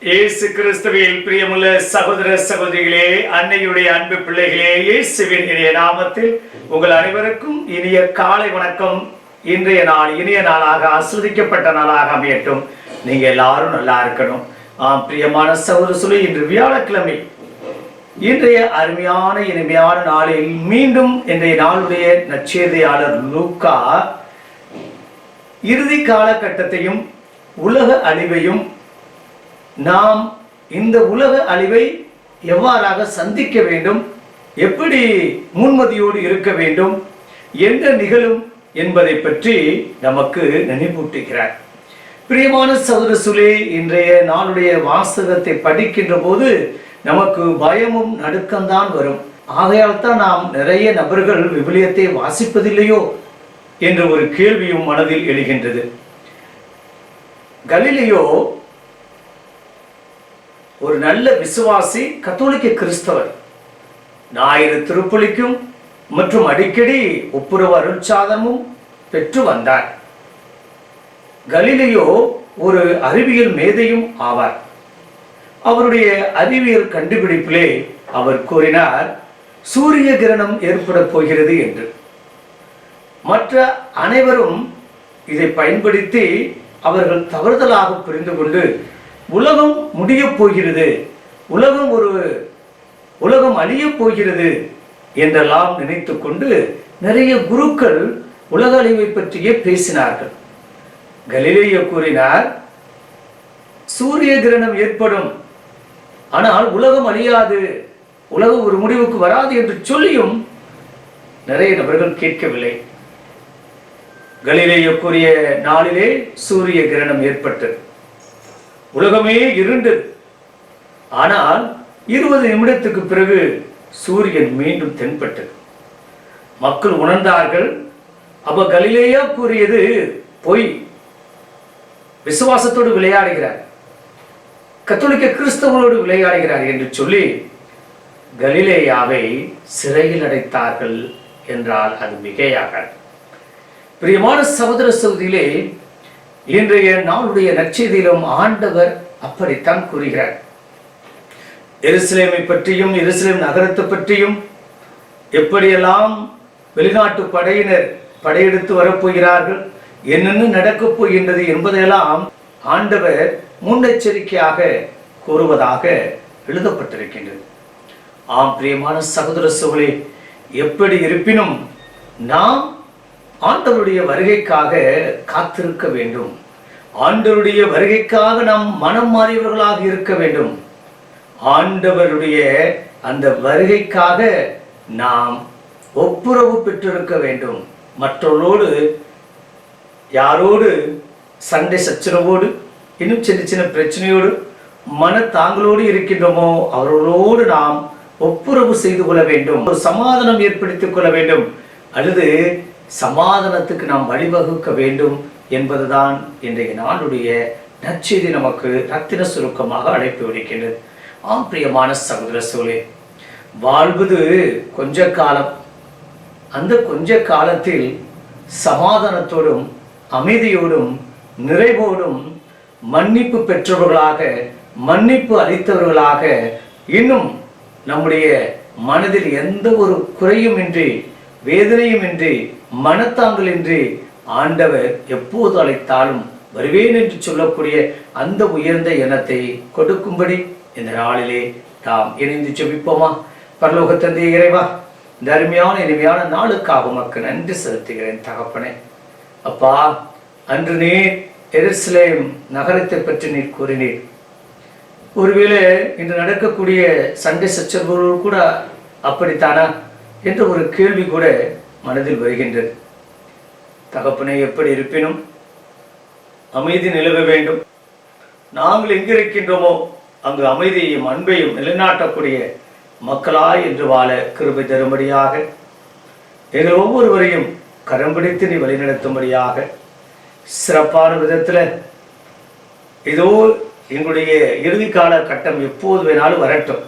இயேசு கிறிஸ்துவில் பிரியமுள்ள சகோதர சகோதரிகளே, அன்னையுடைய அன்பு பிள்ளைகளே, இயேசுவின் இனிய நாமத்தில் உங்கள் அனைவருக்கும் இனிய காலை வணக்கம். இன்றைய நாள் இனிய நாளாக, ஆஸ்வதிக்கப்பட்ட நாளாக அமையட்டும். நீங்க எல்லாரும் நல்லா இருக்கணும். பிரியமான சகோதர சொல்லி, இன்று வியாழக்கிழமை, இன்றைய அருமையான இனிமையான நாளில் மீண்டும் இன்றைய நாளுடைய நற்செய்தியாளர் லூக்கா இறுதி காலகட்டத்தையும் உலக அழிவையும், நாம் இந்த உலக அழிவை எவ்வாறாக சந்திக்க வேண்டும், எப்படி முன்மதியோடு இருக்க வேண்டும், என்ன நிகழும் என்பதை பற்றி நமக்கு நினைவூட்டுகிறார். பிரியமான சகோதர சுலே, இன்றைய நாளுடைய வாசகத்தை படிக்கின்ற போது நமக்கு பயமும் நடுக்கம்தான் வரும். ஆகையால் தான் நாம் நிறைய நபர்கள் விவிலியத்தை வாசிப்பதில்லையோ என்ற ஒரு கேள்வியும் மனதில் எழுகின்றது. கலிலியோ ஒரு நல்ல விசுவாசி, கத்தோலிக்க கிறிஸ்தவர். ஞாயிறு திருப்பலிக்கும் மற்றும் அடிக்கடி ஒப்புரவு அருட்சாதனமும் பெற்று வந்தார். கலிலியோ ஒரு அறிவியல் மேதையும் ஆவார். அவருடைய அறிவியல் கண்டுபிடிப்பிலே அவர் கூறினார், சூரிய கிரணம் ஏற்பட போகிறது என்று. மற்ற அனைவரும் இதை பயன்படுத்தி அவர்கள் தவறுதலாக புரிந்து கொண்டு, உலகம் முடியப் போகிறது, உலகம் அழியப் போகிறது என்றெல்லாம் நினைத்து கொண்டு நிறைய குருக்கள் உலக அழிவை பற்றியே பேசினார்கள். கலிலியோ கூறினார், சூரிய கிரணம் ஏற்படும், ஆனால் உலகம் அழியாது, உலகம் ஒரு முடிவுக்கு வராது என்று சொல்லியும் நிறைய நபர்கள் கேட்கவில்லை. கலிலியோ கூறிய நாளிலே சூரிய கிரணம் ஏற்பட்டது. உலகமே இருண்டது. ஆனால் 20 நிமிடத்துக்கு பிறகு சூரியன் மீண்டும் தென்பட்டது. மக்கள் உணர்ந்தார்கள், அப்ப கலிலேயா கூறியது பொய், விசுவாசத்தோடு விளையாடுகிறார், கத்தோலிக்க கிறிஸ்தவர்களோடு விளையாடுகிறார் என்று சொல்லி கலிலேயாவை சிறையில் அடைத்தார்கள் என்றால் அது மிகையாக. பிரியமான சகோதர சகோதரிகளே, இன்றைய நாளுடைய நற்செய்தியிலும் ஆண்டவர் அப்படித்தான் கூறுகிறார். எருசலேமை பற்றியும், எருசலேம் நகரத்தை பற்றியும், எப்படியெல்லாம் வெளிநாட்டு படையினர் படையெடுத்து வரப்போகிறார்கள், என்னென்ன நடக்கப் போகின்றது என்பதையெல்லாம் ஆண்டவர் முன்னெச்சரிக்கையாக கூறுவதாக எழுதப்பட்டிருக்கின்றது. பிரியமான சகோதர சகோதரர்களே, எப்படி இருப்பினும் நாம் ஆண்டவருடைய வருகைக்காக காத்திருக்க வேண்டும். ஆண்டவருடைய வருகைக்காக நாம் மனம் மாறியவர்களாக இருக்க வேண்டும். ஆண்டவருடைய அந்த வருகைக்காக நாம் ஒப்புரவு பெற்றிருக்க வேண்டும். மற்றவர்களோடு, யாரோடு சண்டை சச்சரவோடு, இன்னும் சின்ன சின்ன பிரச்சனையோடு, மனத்தாங்களோடு இருக்கின்றோமோ அவர்களோடு நாம் ஒப்புரவு செய்து கொள்ள வேண்டும், ஒரு சமாதானம் ஏற்படுத்திக் கொள்ள வேண்டும், அல்லது சமாதானத்துக்கு நாம் வழிவகுக்க வேண்டும் என்பதுதான் இன்றைய நாளுடைய நற்செய்தி நமக்கு ரத்தின சுருக்கமாக அழைப்பு விடுக்கின்றது. பிரியமான சகோதர சகோதரர்களே, வாழ்வது கொஞ்ச காலம். அந்த கொஞ்ச காலத்தில் சமாதானத்தோடும் அமைதியோடும் நிறைவோடும் மன்னிப்பு பெற்றவர்களாக, மன்னிப்பு அளித்தவர்களாக, இன்னும் நம்முடைய மனதில் எந்த ஒரு குறையும் இன்றி, வேதனையும் இன்றி, மனத்தாங்கலின்றி ஆண்டவர் எப்போது அழைத்தாலும் வருவேன் என்று சொல்லக்கூடிய அந்த உயர்ந்த எண்ணத்தை கொடுக்கும்படி இந்த நாளிலே நாம் இணைந்து ஜெபிப்போமா? பரலோக தந்தை இறைவா, இந்த அருமையான இனிமையான நாளுக்காக உமக்கு நன்றி செலுத்துகிறேன் தகப்பனே. அப்பா, அன்று நீர் எருசலேம் நகரத்தை பற்றி நீர் கூறினீர். ஒருவேளை இன்று நடக்கக்கூடிய சண்டை சச்சரவுகள் கூட அப்படித்தானா என்ற ஒரு கேள்வி கூட மனதில் வருகின்றது. தகப்பனே, எப்படி இருப்பினும் அமைதி நிலவ வேண்டும். நாங்கள் எங்கு இருக்கின்றோமோ அங்கு அமைதியையும் அன்பையும் நிலைநாட்டக்கூடிய மக்களாய் என்று வாழ கிருபை தரும்படியாக, எங்கள் ஒவ்வொருவரையும் கரம் பிடித்து நீ வழிநடத்தும்படியாக, சிறப்பான விதத்தில் ஏதோ எங்களுடைய இறுதி கால கட்டம் எப்போது வேணாலும் வரட்டும்,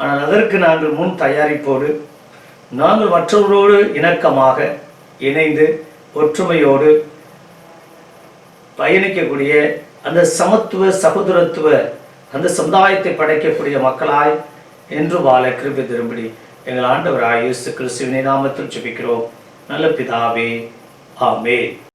ஆனால் அதற்கு நாங்கள் முன் தயாரிப்போடு, நாங்கள் மற்றவர்களோடு இணக்கமாக இணைந்து ஒற்றுமையோடு பயணிக்கக்கூடிய அந்த சமத்துவ சகோதரத்துவ அந்த சமுதாயத்தை படைக்கக்கூடிய மக்களாய் என்று வாழ கிருபை தரும்படி எங்கள் ஆண்டவராய் இயேசு கிறிஸ்துவின் நாமத்தில் ஜெபிக்கிறோம் நல்ல பிதாவே, ஆமென்.